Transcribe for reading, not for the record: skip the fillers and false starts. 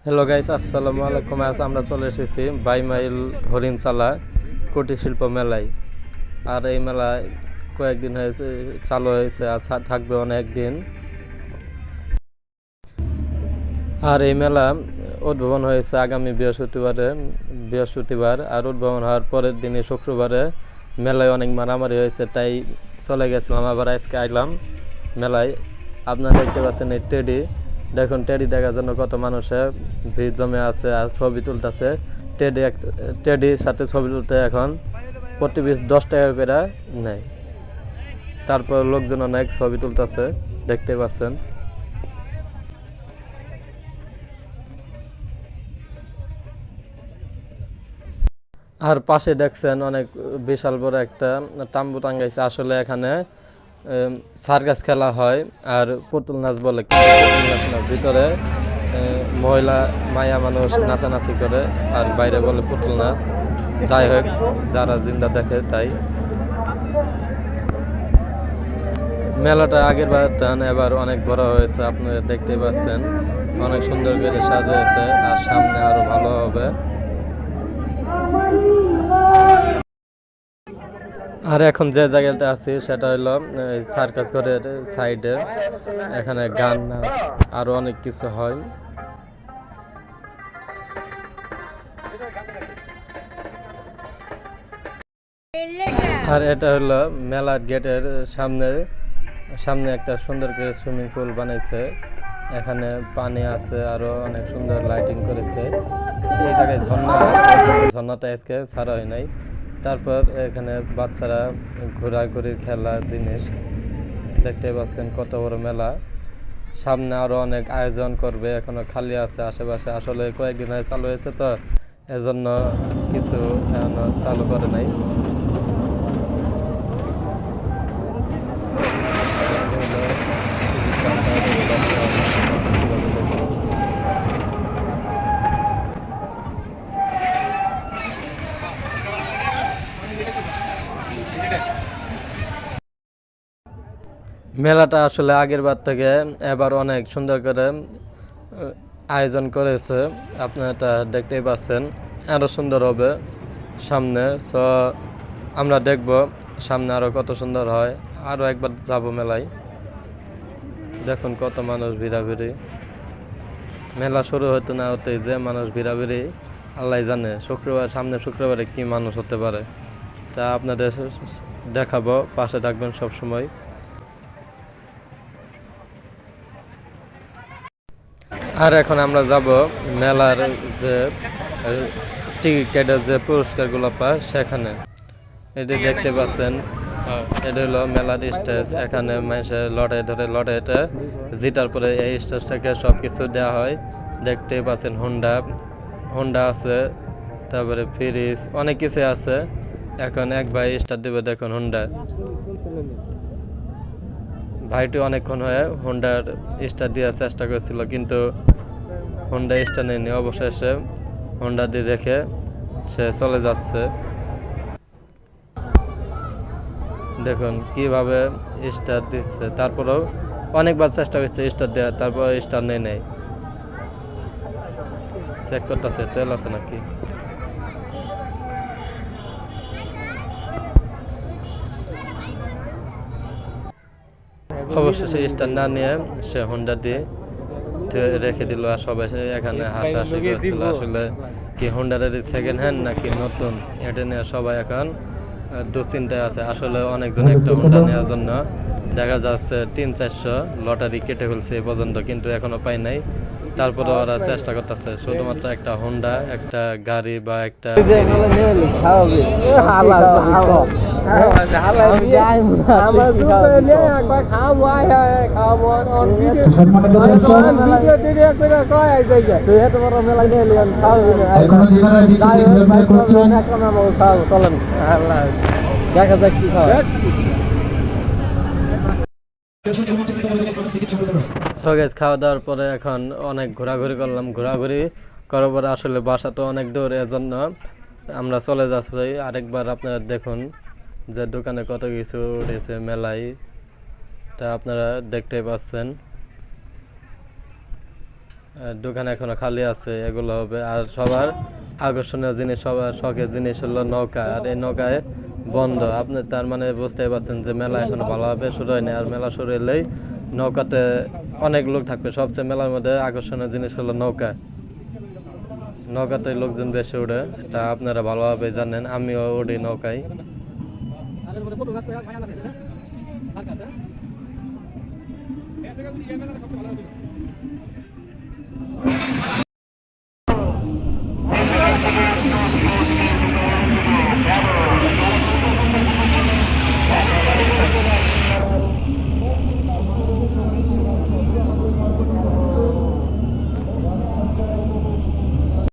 Hello guys, আসসালামু আলাইকুম। আজ আমরা চলে এসেছি 22 মাইল হরিণচালা কুটির শিল্প মেলায়। আর এই মেলায় কয়েকদিন হয়েছে চালু হয়েছে, আর থাকবে অনেক দিন। আর এই মেলা উদ্বোধন হয়েছে আগামী বৃহস্পতিবার, আর উদ্বোধন হওয়ার পরের দিনে শুক্রবারে মেলায় অনেক মারামারি হয়েছে, তাই চলে গেছিলাম। আবার আজকে আইলাম মেলায়। আপনারা দেখতে পাচ্ছেন এই টেডি, দেখুন টেডি দেখার জন্য কত মানুষের ভিড় জমে আছে আর ছবি তুলতেছে। টেডির সাথে ছবি তুলতে এখন প্রতি পিস 10 টাকা করে নেয়। তারপর লোকজন অনেক ছবি তুলতেছে, দেখতে পাচ্ছেন। আর পাশে দেখছেন অনেক বিশাল বড় একটা তাম্বু টাঙ্গাইছে। আসলে এখানে সার্কাস খেলা হয় আর পুতুল নাচ বলে, কিন্তু পুতুল নাচ না, ভিতরে মহিলা মায়া মানুষ নাচানাচি করে, আর বাইরে বলে পুতুল নাচ। যাই হোক, যারা জিন্দা দেখে তাই। মেলাটা আগের বার এবার অনেক বড় হয়েছে, আপনারা দেখতে পাচ্ছেন। অনেক সুন্দর করে সাজিয়েছে, আর সামনে আরো ভালো হবে। আর এখন যে জায়গাটা আছি সেটা হলো সার্কাস ঘরের সাইডে। এখানে গান নাচ আরো অনেক কিছু হয়। আর এটা হলো মেলার গেটের সামনে সামনে একটা সুন্দর করে সুইমিং পুল বানাইছে। এখানে পানি আছে, আরো অনেক সুন্দর লাইটিং করেছে। এই জায়গায় ঝর্ণা আছে, কিন্তু ঝর্ণাটা আজকে ছাড়া হয় নাই। তারপর এখানে বাচ্চারা ঘোরাঘুরির খেলা জিনিস দেখতে পাচ্ছেন। কত বড় মেলা, সামনে আরো অনেক আয়োজন করবে, এখনো খালি আছে আশেপাশে। আসলে কয়েকদিন আগে চালু হয়েছে, তো এজন্য কিছু এখনো চালু করে নাই। মেলাটা আসলে আগের বার থেকে এবার অনেক সুন্দর করে আয়োজন করেছে। আপনারা এটা দেখতেই পাচ্ছেন, আরও সুন্দর হবে সামনে। সো আমরা দেখব সামনে আরও কত সুন্দর হয়। আরও একবার যাব মেলায়। দেখুন কত মানুষ ভিড়াভিড়ি। মেলা শুরু হতে না হতে যে মানুষ ভিড়াভিড়ি, আল্লাহ জানে সামনে শুক্রবারে কি মানুষ হতে পারে। তা আপনাদের দেখাবো, পাশে থাকবেন সব সময়। আর এখন আমরা যাব মেলার যে টিকিট কেটে যে পুরস্কারগুলো পায় সেখানে। এটা দেখতে পাচ্ছেন, এটা হলো মেলার স্টেজ। এখানে মানুষের লটারিতে জিতার পরে এই স্টেজ থেকে সব কিছু দেওয়া হয়। দেখতে পাচ্ছেন হোন্ডা আছে, তারপরে ফ্রিজ, অনেক কিছু আছে। এখন এক ভাই স্টার দেবে, দেখুন হোন্ডা। ভাইটি অনেকক্ষণ হয়ে হোন্ডার স্টার দেওয়ার চেষ্টা করেছিল, কিন্তু হোন্ডা স্টার নেয়নি। অবশেষে হোন্ডা দিয়ে রেখে সে চলে যাচ্ছে। দেখুন কিভাবে স্টার দিচ্ছে। তারপরেও অনেকবার চেষ্টা করছে স্টার দেওয়ার, তারপর স্টার নেই। চেক করতেছে তেল আছে নাকি। অবশেষে স্টার না নিয়ে সে হোন্ডা দিয়ে রেখে দিল। আর সবাই এখানে হাসাহাসি করছিল, আসলে কি হোন্ডার সেকেন্ড হ্যান্ড নাকি নতুন, এটা নিয়ে সবাই এখন দুশ্চিন্তায় আছে। আসলে অনেকজন একটা হোন্ডা নেওয়ার জন্য দেখা যাচ্ছে 300-400 লটারি কেটে ফেলছে এ পর্যন্ত, কিন্তু এখনো পাই নাই। তারপরে ওরা চেষ্টা করতেছে শুধুমাত্র একটা হোন্ডা, একটা গাড়ি বা একটা দেখা যাক কি হয়। খাওয়া দাওয়ার পরে এখন অনেক ঘোরাঘুরি করলাম। ঘোরাঘুরি করার পরে আসলে বাসা তো অনেক দূর, এজন্য আমরা চলে যাচ্ছি। আরেকবার আপনারা দেখুন যে দোকানে কত কিছু উঠেছে মেলায়, তা আপনারা দেখতেই পাচ্ছেন। দোকান এখনো খালি আছে, এগুলো হবে। আর সবার আকর্ষণীয় জিনিস, সবার শখের জিনিস হলো নৌকা, আর এই নৌকায় বন্ধ। আপনি তার মানে বুঝতেই পারছেন যে মেলা এখনো ভালোভাবে শুরু হয়নি। আর মেলা শুরু হলেই নৌকাতে অনেক লোক থাকবে। সবচেয়ে মেলার মধ্যে আকর্ষণীয় জিনিস হলো নৌকা, নৌকাতে লোকজন বেশি উঠে, এটা আপনারা ভালোভাবে জানেন, আমিও উঠি নৌকায়।